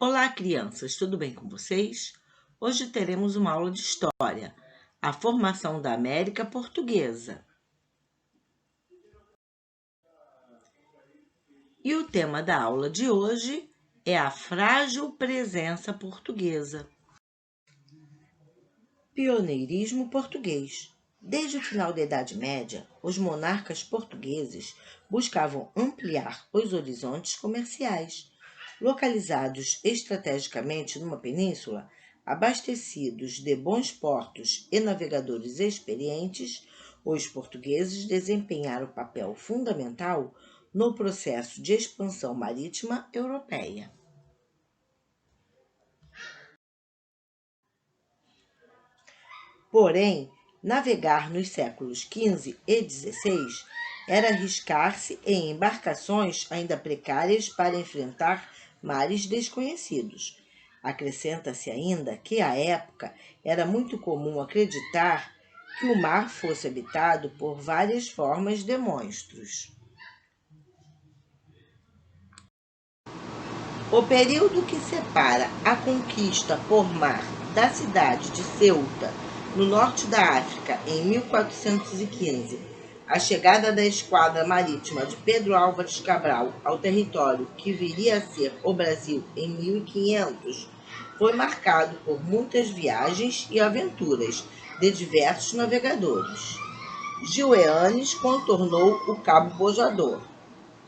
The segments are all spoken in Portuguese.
Olá, crianças, tudo bem com vocês? Hoje teremos uma aula de história, a formação da América Portuguesa. E o tema da aula de hoje é a frágil presença portuguesa. Pioneirismo português. Desde o final da Idade Média, os monarcas portugueses buscavam ampliar os horizontes comerciais. Localizados estrategicamente numa península, abastecidos de bons portos e navegadores experientes, os portugueses desempenharam papel fundamental no processo de expansão marítima europeia. Porém, navegar nos séculos XV e XVI era arriscar-se em embarcações ainda precárias para enfrentar mares desconhecidos. Acrescenta-se ainda que, à época, era muito comum acreditar que o mar fosse habitado por várias formas de monstros. O período que separa a conquista por mar da cidade de Ceuta, no norte da África, em 1415, a chegada da esquadra marítima de Pedro Álvares Cabral ao território que viria a ser o Brasil em 1500, foi marcado por muitas viagens e aventuras de diversos navegadores. Gil Eanes contornou o Cabo Bojador.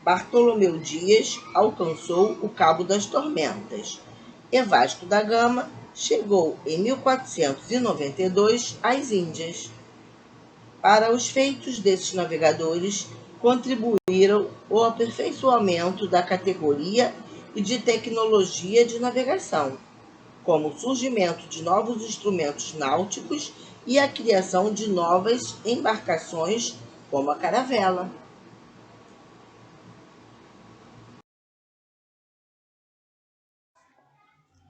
Bartolomeu Dias alcançou o Cabo das Tormentas e Vasco da Gama chegou em 1492 às Índias. Para os feitos desses navegadores contribuíram o aperfeiçoamento da categoria e de tecnologia de navegação, como o surgimento de novos instrumentos náuticos e a criação de novas embarcações, como a caravela.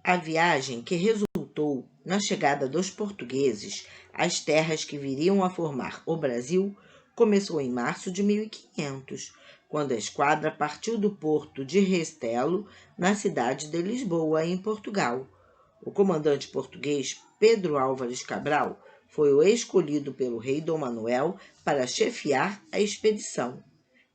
A viagem que resultou na chegada dos portugueses às terras que viriam a formar o Brasil começou em março de 1500, quando a esquadra partiu do porto de Restelo, na cidade de Lisboa, em Portugal. O comandante português Pedro Álvares Cabral foi o escolhido pelo rei Dom Manuel para chefiar a expedição.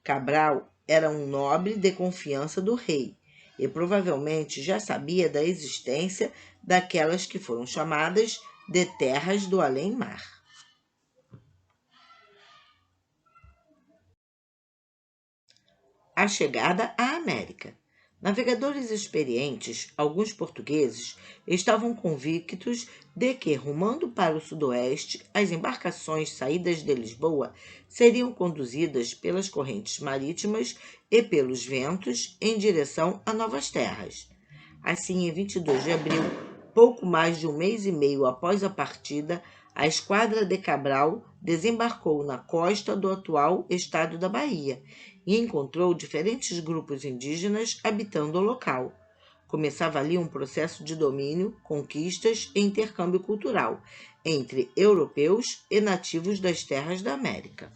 Cabral era um nobre de confiança do rei e provavelmente já sabia da existência daquelas que foram chamadas de terras do além-mar. A chegada à América. Navegadores experientes, alguns portugueses, estavam convictos de que, rumando para o sudoeste, as embarcações saídas de Lisboa seriam conduzidas pelas correntes marítimas e pelos ventos em direção a novas terras. Assim, em 22 de abril, pouco mais de um mês e meio após a partida, a esquadra de Cabral desembarcou na costa do atual estado da Bahia e encontrou diferentes grupos indígenas habitando o local. Começava ali um processo de domínio, conquistas e intercâmbio cultural entre europeus e nativos das terras da América.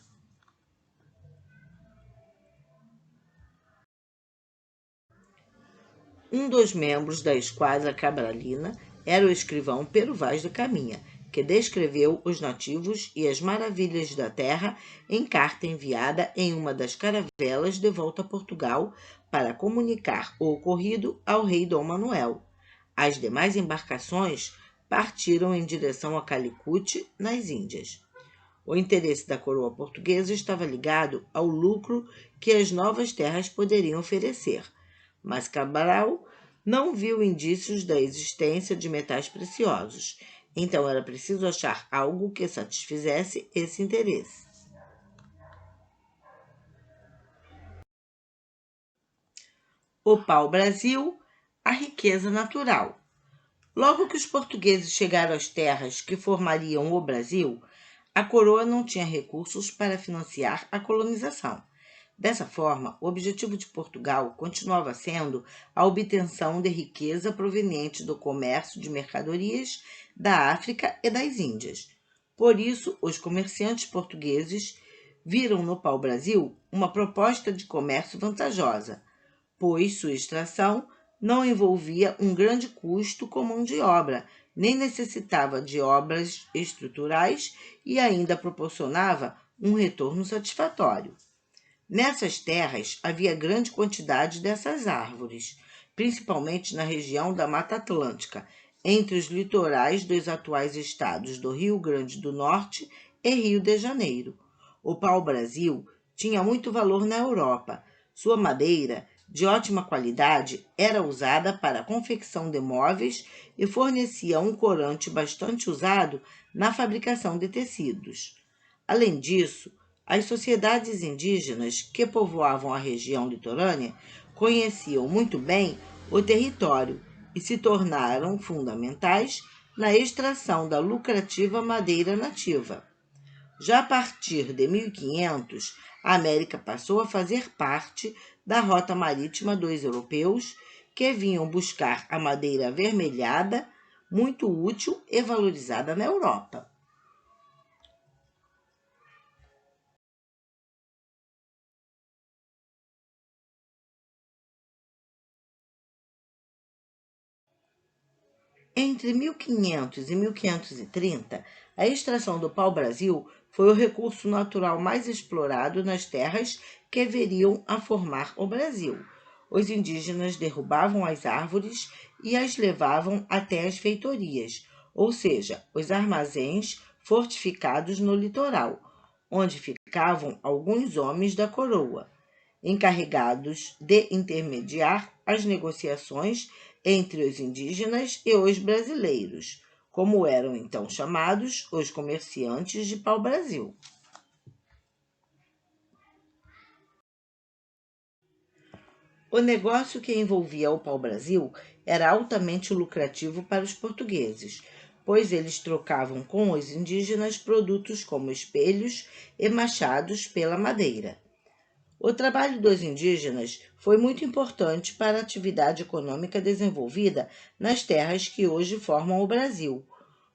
Um dos membros da esquadra cabralina era o escrivão Pero Vaz de Caminha, que descreveu os nativos e as maravilhas da terra em carta enviada em uma das caravelas de volta a Portugal para comunicar o ocorrido ao rei Dom Manuel. As demais embarcações partiram em direção a Calicut, nas Índias. O interesse da coroa portuguesa estava ligado ao lucro que as novas terras poderiam oferecer, mas Cabral não viu indícios da existência de metais preciosos, então era preciso achar algo que satisfizesse esse interesse. O pau-brasil, a riqueza natural. Logo que os portugueses chegaram às terras que formariam o Brasil, a coroa não tinha recursos para financiar a colonização. Dessa forma, o objetivo de Portugal continuava sendo a obtenção de riqueza proveniente do comércio de mercadorias da África e das Índias. Por isso, os comerciantes portugueses viram no pau-brasil uma proposta de comércio vantajosa, pois sua extração não envolvia um grande custo com mão de obra, nem necessitava de obras estruturais e ainda proporcionava um retorno satisfatório. Nessas terras havia grande quantidade dessas árvores, principalmente na região da Mata Atlântica, entre os litorais dos atuais estados do Rio Grande do Norte e Rio de Janeiro. O pau-brasil tinha muito valor na Europa. Sua madeira, de ótima qualidade, era usada para a confecção de móveis e fornecia um corante bastante usado na fabricação de tecidos. Além disso, as sociedades indígenas que povoavam a região litorânea conheciam muito bem o território e se tornaram fundamentais na extração da lucrativa madeira nativa. Já a partir de 1500, a América passou a fazer parte da rota marítima dos europeus que vinham buscar a madeira avermelhada, muito útil e valorizada na Europa. Entre 1500 e 1530, a extração do pau-brasil foi o recurso natural mais explorado nas terras que veriam a formar o Brasil. Os indígenas derrubavam as árvores e as levavam até as feitorias, ou seja, os armazéns fortificados no litoral, onde ficavam alguns homens da coroa, encarregados de intermediar as negociações entre os indígenas e os brasileiros, como eram então chamados os comerciantes de pau-brasil. O negócio que envolvia o pau-brasil era altamente lucrativo para os portugueses, pois eles trocavam com os indígenas produtos como espelhos e machados pela madeira. O trabalho dos indígenas foi muito importante para a atividade econômica desenvolvida nas terras que hoje formam o Brasil.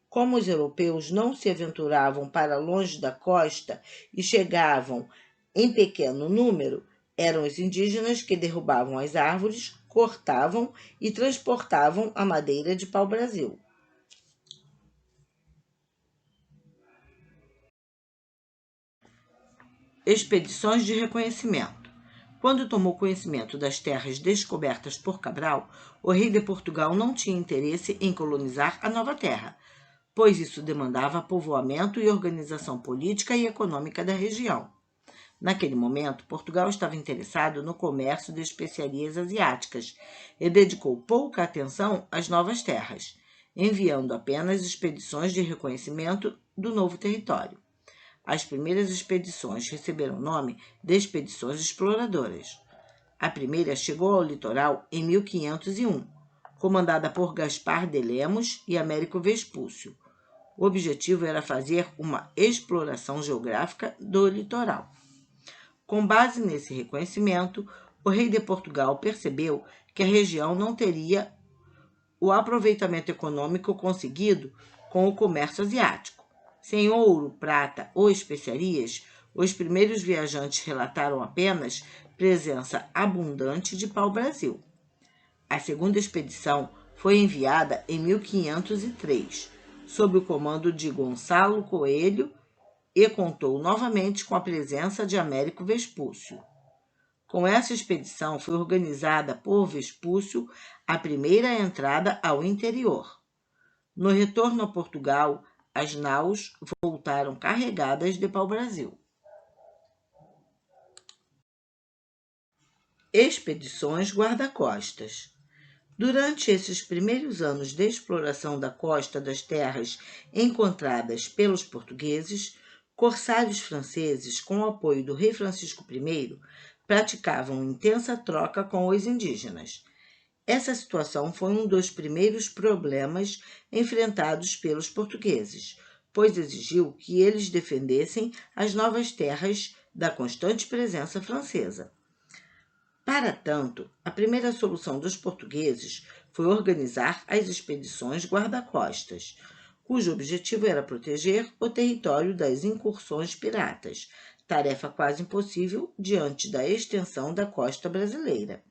Como os europeus não se aventuravam para longe da costa e chegavam em pequeno número, eram os indígenas que derrubavam as árvores, cortavam e transportavam a madeira de pau-brasil. Expedições de reconhecimento. Quando tomou conhecimento das terras descobertas por Cabral, o rei de Portugal não tinha interesse em colonizar a nova terra, pois isso demandava povoamento e organização política e econômica da região. Naquele momento, Portugal estava interessado no comércio de especiarias asiáticas e dedicou pouca atenção às novas terras, enviando apenas expedições de reconhecimento do novo território. As primeiras expedições receberam o nome de expedições exploradoras. A primeira chegou ao litoral em 1501, comandada por Gaspar de Lemos e Américo Vespúcio. O objetivo era fazer uma exploração geográfica do litoral. Com base nesse reconhecimento, o rei de Portugal percebeu que a região não teria o aproveitamento econômico conseguido com o comércio asiático. Sem ouro, prata ou especiarias, os primeiros viajantes relataram apenas presença abundante de pau-brasil. A segunda expedição foi enviada em 1503, sob o comando de Gonçalo Coelho, e contou novamente com a presença de Américo Vespúcio. Com essa expedição foi organizada por Vespúcio a primeira entrada ao interior. No retorno a Portugal, as naus voltaram carregadas de pau-brasil. Expedições guarda-costas. Durante esses primeiros anos de exploração da costa das terras encontradas pelos portugueses, corsários franceses, com o apoio do rei Francisco I, praticavam intensa troca com os indígenas. Essa situação foi um dos primeiros problemas enfrentados pelos portugueses, pois exigiu que eles defendessem as novas terras da constante presença francesa. Para tanto, a primeira solução dos portugueses foi organizar as expedições guarda-costas, cujo objetivo era proteger o território das incursões piratas, tarefa quase impossível diante da extensão da costa brasileira.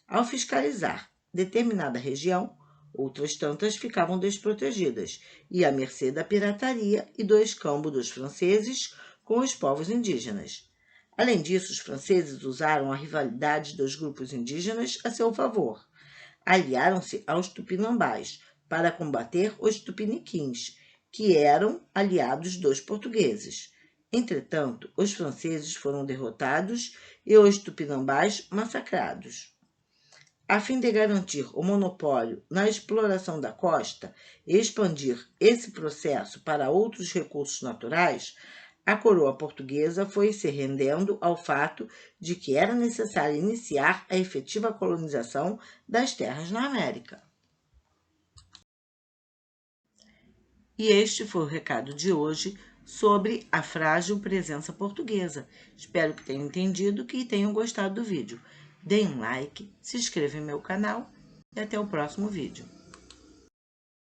Ao fiscalizar determinada região, outras tantas ficavam desprotegidas e à mercê da pirataria e do escambo dos franceses com os povos indígenas. Além disso, os franceses usaram a rivalidade dos grupos indígenas a seu favor. Aliaram-se aos tupinambás para combater os tupiniquins, que eram aliados dos portugueses. Entretanto, os franceses foram derrotados e os tupinambás massacrados. A fim de garantir o monopólio na exploração da costa e expandir esse processo para outros recursos naturais, a coroa portuguesa foi se rendendo ao fato de que era necessário iniciar a efetiva colonização das terras na América. E este foi o recado de hoje sobre a frágil presença portuguesa. Espero que tenham entendido e tenham gostado do vídeo. Deem um like, se inscrevam em meu canal e até o próximo vídeo.